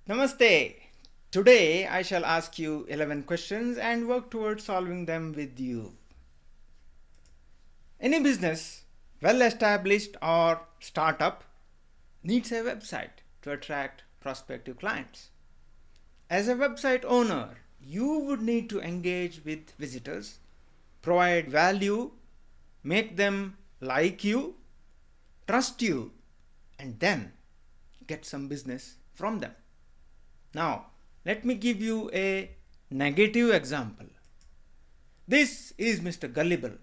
Namaste. Today I shall ask you 11 questions and work towards solving them with you. Any business, well established or startup, needs a website to attract prospective clients. As a website owner, you would need to engage with visitors, provide value, make them like you, trust you, and then get some business from them. Now, let me give you a negative example. This is Mr. Gullible.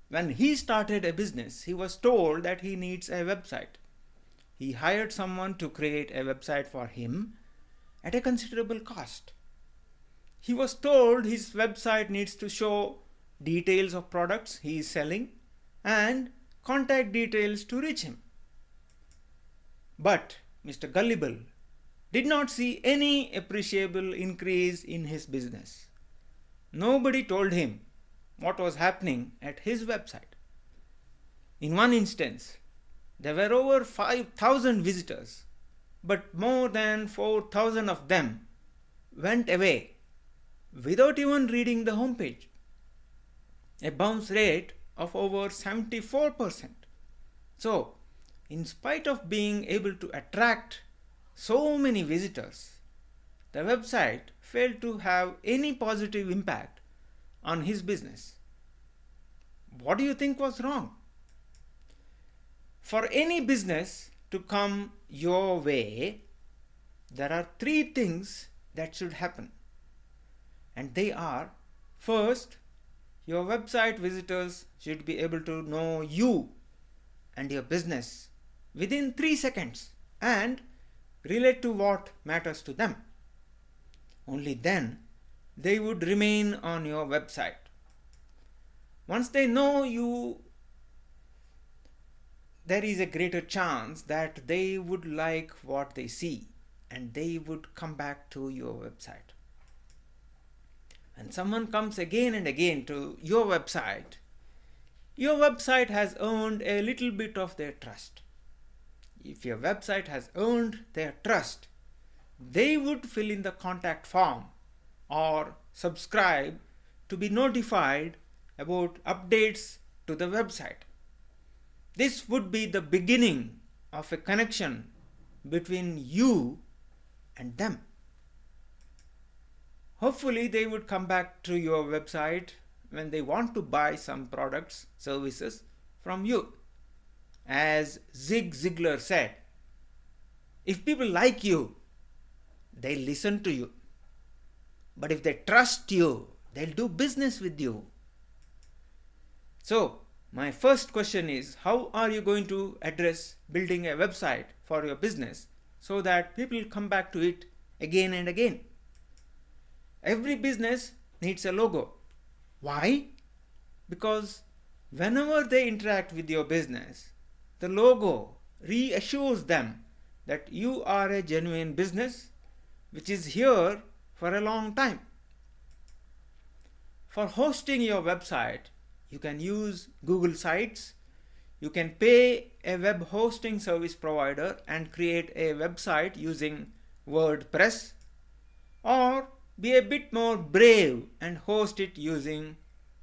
When he started a business, he was told that he needs a website. He hired someone to create a website for him at a considerable cost. He was told his website needs to show details of products he is selling and contact details to reach him. But Mr. Gullible did not see any appreciable increase in his business. Nobody told him what was happening at his website. In one instance, there were over 5,000 visitors, but more than 4,000 of them went away without even reading the homepage. A bounce rate of over 74%. So, in spite of being able to attract so many visitors, the website failed to have any positive impact on his business. What do you think was wrong? For any business to come your way, there are three things that should happen. And they are: first, your website visitors should be able to know you and your business within 3 seconds and relate to what matters to them. Only then they would remain on your website. Once they know you, there is a greater chance that they would like what they see and they would come back to your website. When someone comes again and again to your website has earned a little bit of their trust. If your website has earned their trust, they would fill in the contact form or subscribe to be notified about updates to the website. This would be the beginning of a connection between you and them. Hopefully, they would come back to your website when they want to buy some products, services from you. As Zig Ziglar said, if people like you, they listen to you. But if they trust you, they'll do business with you. So, my first question is, how are you going to address building a website for your business so that people come back to it again and again? Every business needs a logo. Why? Because whenever they interact with your business, the logo reassures them that you are a genuine business which is here for a long time. For hosting your website, you can use Google Sites. You can pay a web hosting service provider and create a website using WordPress, or be a bit more brave and host it using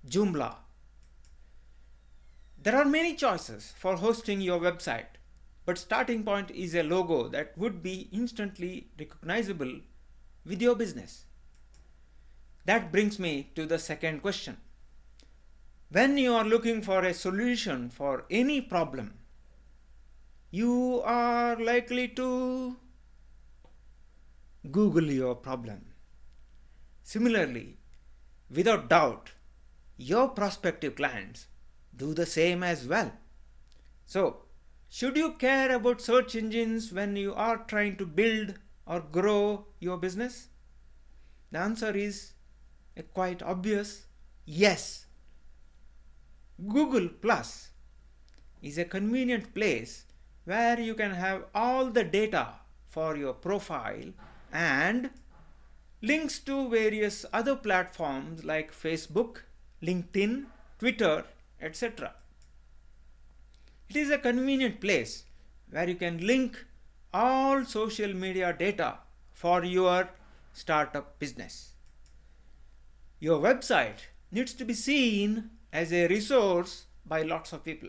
Joomla. There are many choices for hosting your website, but starting point is a logo that would be instantly recognizable with your business. That brings me to the second question. When you are looking for a solution for any problem, you are likely to Google your problem. Similarly, without doubt, your prospective clients do the same as well. So, should you care about search engines when you are trying to build or grow your business? The answer is a quite obvious yes. Google Plus is a convenient place where you can have all the data for your profile and links to various other platforms like Facebook, LinkedIn, Twitter, etc. It is a convenient place where you can link all social media data for your startup business. Your website needs to be seen as a resource by lots of people.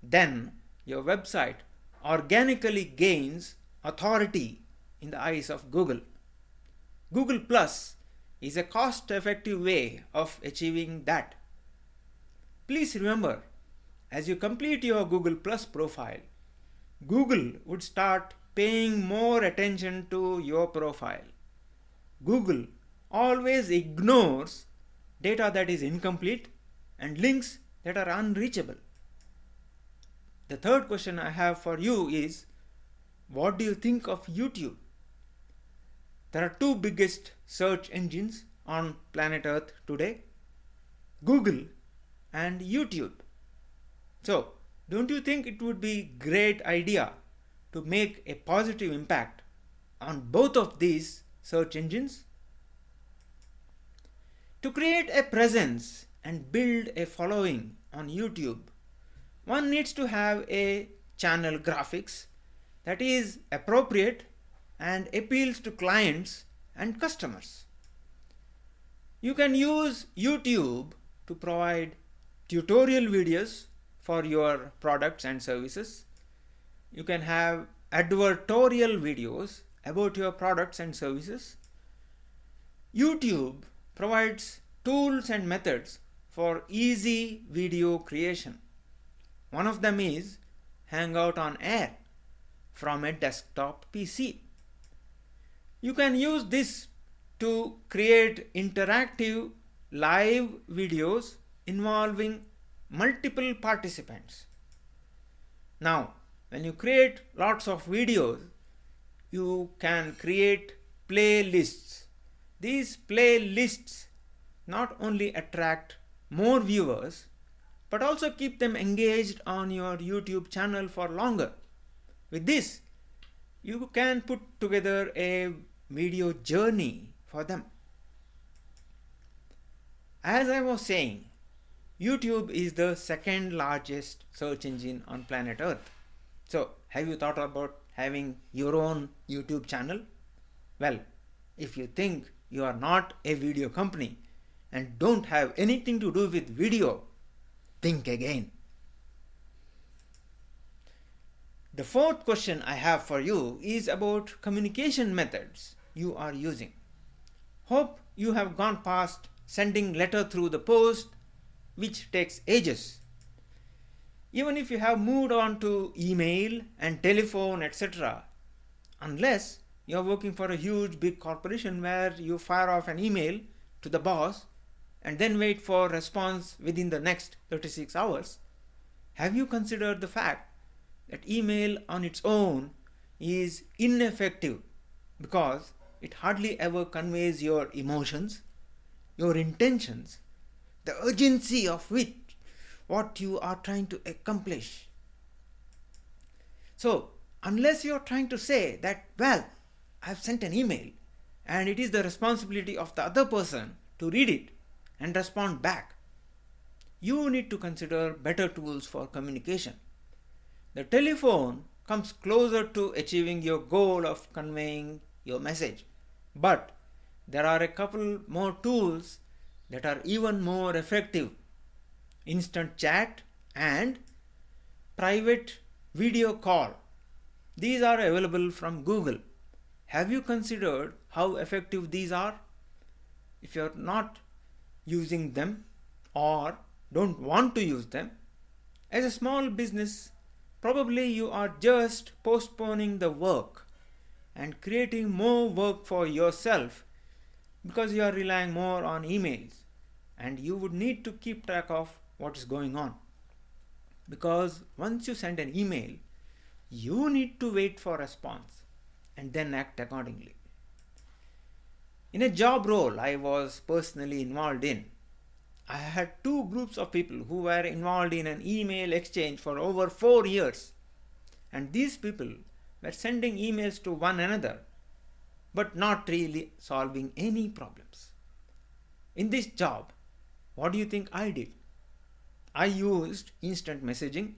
Then your website organically gains authority in the eyes of Google. Google Plus is a cost-effective way of achieving that. Please remember, as you complete your Google Plus profile, Google would start paying more attention to your profile. Google always ignores data that is incomplete and links that are unreachable. The third question I have for you is, what do you think of YouTube? There are two biggest search engines on planet Earth today, Google and YouTube. So, don't you think it would be a great idea to make a positive impact on both of these search engines? To create a presence and build a following on YouTube, one needs to have a channel graphics that is appropriate and appeals to clients and customers. You can use YouTube to provide tutorial videos for your products and services. You can have advertorial videos about your products and services. YouTube provides tools and methods for easy video creation. One of them is Hangout on Air from a desktop PC. You can use this to create interactive live videos involving multiple participants. Now, when you create lots of videos, you can create playlists. These playlists not only attract more viewers, but also keep them engaged on your YouTube channel for longer. With this, you can put together a video journey for them. As I was saying, YouTube is the second largest search engine on planet Earth. So, have you thought about having your own YouTube channel? Well, if you think you are not a video company and don't have anything to do with video, think again. The fourth question I have for you is about communication methods you are using. Hope you have gone past sending letter through the post, which takes ages. Even if you have moved on to email and telephone, etc., unless you are working for a huge big corporation where you fire off an email to the boss and then wait for response within the next 36 hours, have you considered the fact that email on its own is ineffective because it hardly ever conveys your emotions, your intentions, the urgency of which what you are trying to accomplish? So, unless you are trying to say that, well, I have sent an email and it is the responsibility of the other person to read it and respond back, you need to consider better tools for communication. The telephone comes closer to achieving your goal of conveying your message, but there are a couple more tools that are even more effective: instant chat and private video call. These are available from Google. Have you considered how effective these are? If you are not using them or don't want to use them, as a small business, probably you are just postponing the work and creating more work for yourself because you are relying more on emails, and you would need to keep track of what is going on. Because once you send an email, you need to wait for response and then act accordingly. In a job role I was personally involved in, I had two groups of people who were involved in an email exchange for over 4 years, and these people were sending emails to one another but not really solving any problems. In this job, what do you think I did? I used instant messaging,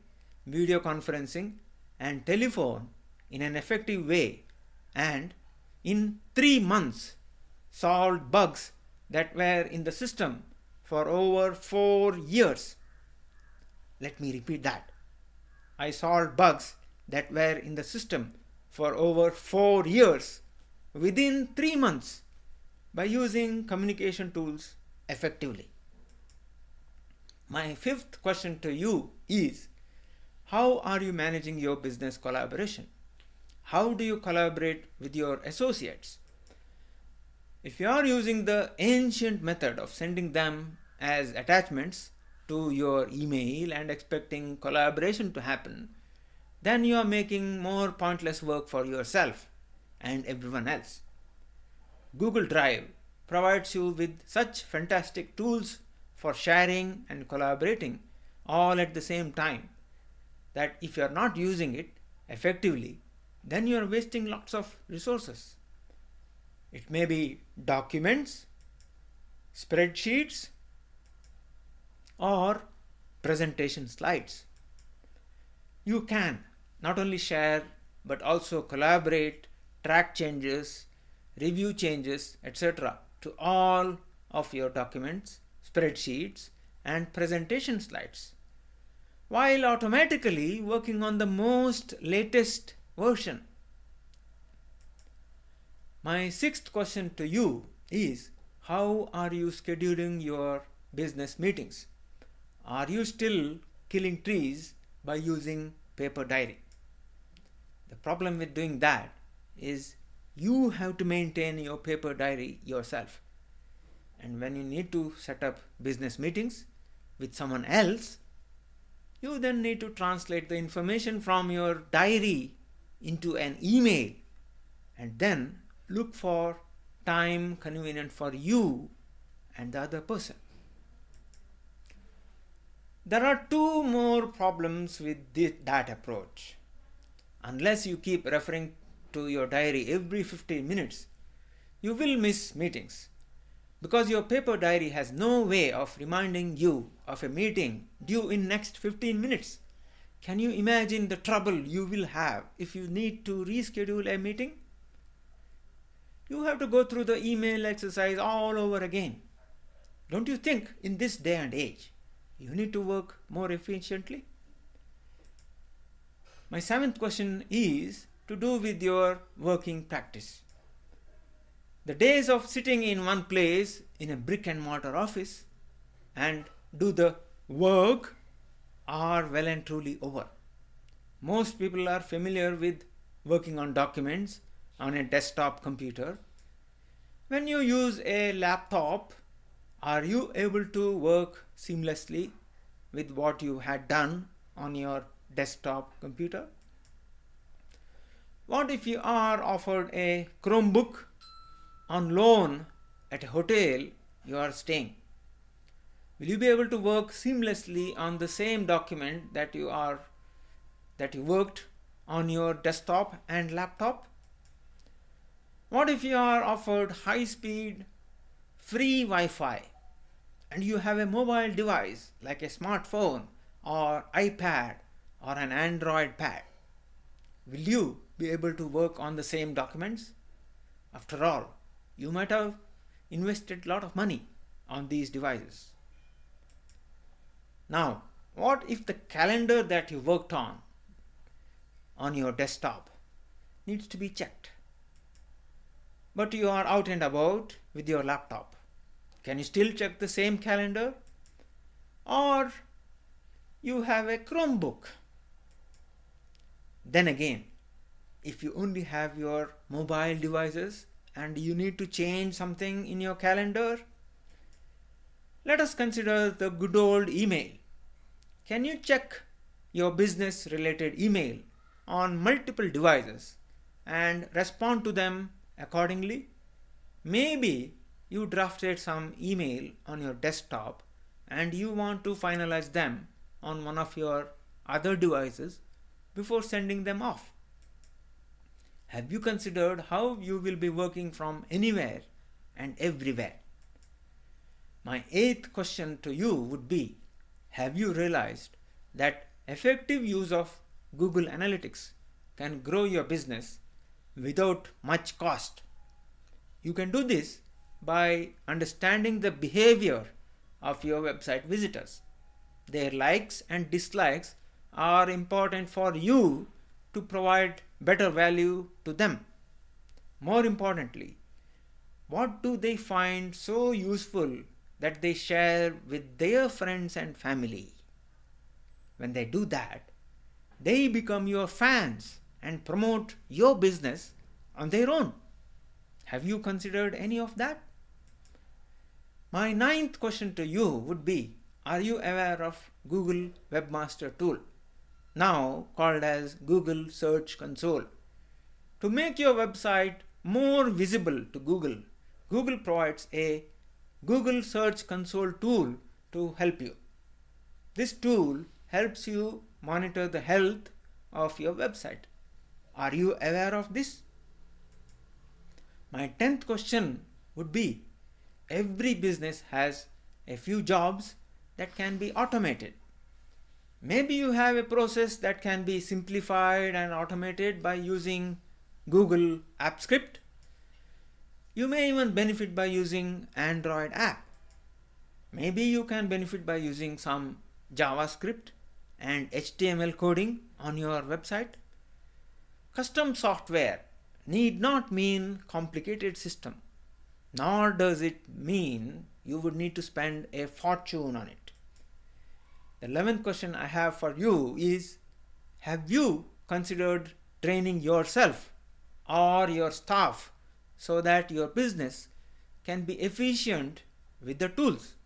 video conferencing, and telephone in an effective way, and in 3 months solved bugs that were in the system for over 4 years. Let me repeat that. I solved bugs that were in the system for over 4 years within 3 months by using communication tools effectively. My fifth question to you is, how are you managing your business collaboration? How do you collaborate with your associates? If you are using the ancient method of sending them as attachments to your email and expecting collaboration to happen, then you are making more pointless work for yourself and everyone else. Google Drive provides you with such fantastic tools for sharing and collaborating all at the same time that if you are not using it effectively, then you are wasting lots of resources. It may be documents, spreadsheets, or presentation slides. You can not only share but also collaborate, track changes, review changes, etc. to all of your documents, spreadsheets, and presentation slides, while automatically working on the most latest version. My sixth question to you is, how are you scheduling your business meetings? Are you still killing trees by using paper diary? The problem with doing that is you have to maintain your paper diary yourself. And when you need to set up business meetings with someone else, you then need to translate the information from your diary into an email and then look for time convenient for you and the other person. There are two more problems with that approach. Unless you keep referring to your diary every 15 minutes, you will miss meetings because your paper diary has no way of reminding you of a meeting due in next 15 minutes. Can you imagine the trouble you will have if you need to reschedule a meeting? You have to go through the email exercise all over again. Don't you think in this day and age, you need to work more efficiently? My seventh question is to do with your working practice. The days of sitting in one place in a brick and mortar office and do the work are well and truly over. Most people are familiar with working on documents on a desktop computer. When you use a laptop, are you able to work seamlessly with what you had done on your desktop computer? What if you are offered a Chromebook on loan at a hotel you are staying? Will you be able to work seamlessly on the same document that you worked on your desktop and laptop? What if you are offered high-speed free Wi-Fi and you have a mobile device like a smartphone or iPad or an Android pad? Will you be able to work on the same documents? After all, you might have invested a lot of money on these devices. Now, what if the calendar that you worked on your desktop needs to be checked, but you are out and about with your laptop? Can you still check the same calendar? Or you have a Chromebook? Then again, if you only have your mobile devices and you need to change something in your calendar, let us consider the good old email. Can you check your business related email on multiple devices and respond to them accordingly? Maybe you drafted some email on your desktop and you want to finalize them on one of your other devices before sending them off. Have you considered how you will be working from anywhere and everywhere? My eighth question to you would be, have you realized that effective use of Google Analytics can grow your business without much cost You can do this by understanding the behavior of your website visitors. Their likes and dislikes are important for you to provide better value to them. More importantly, what do they find so useful that they share with their friends and family? When they do that, they become your fans and promote your business on their own. Have you considered any of that? My ninth question to you would be, are you aware of Google Webmaster tool, now called as Google Search Console? To make your website more visible to Google, Google provides a Google Search Console tool to help you. This tool helps you monitor the health of your website. Are you aware of this? My 10th question would be, every business has a few jobs that can be automated. Maybe you have a process that can be simplified and automated by using Google App Script. You may even benefit by using Android app. Maybe you can benefit by using some JavaScript and HTML coding on your website. Custom software need not mean complicated system, nor does it mean you would need to spend a fortune on it. The 11th question I have for you is, have you considered training yourself or your staff so that your business can be efficient with the tools?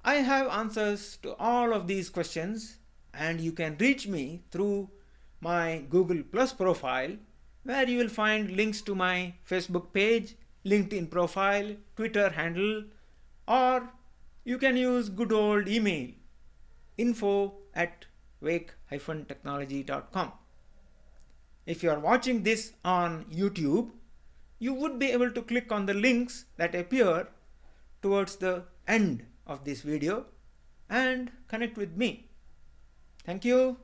I have answers to all of these questions, and you can reach me through my Google Plus profile, where you will find links to my Facebook page, LinkedIn profile, Twitter handle, or you can use good old email info@wake-technology.com. If you are watching this on YouTube, you would be able to click on the links that appear towards the end of this video and connect with me. Thank you.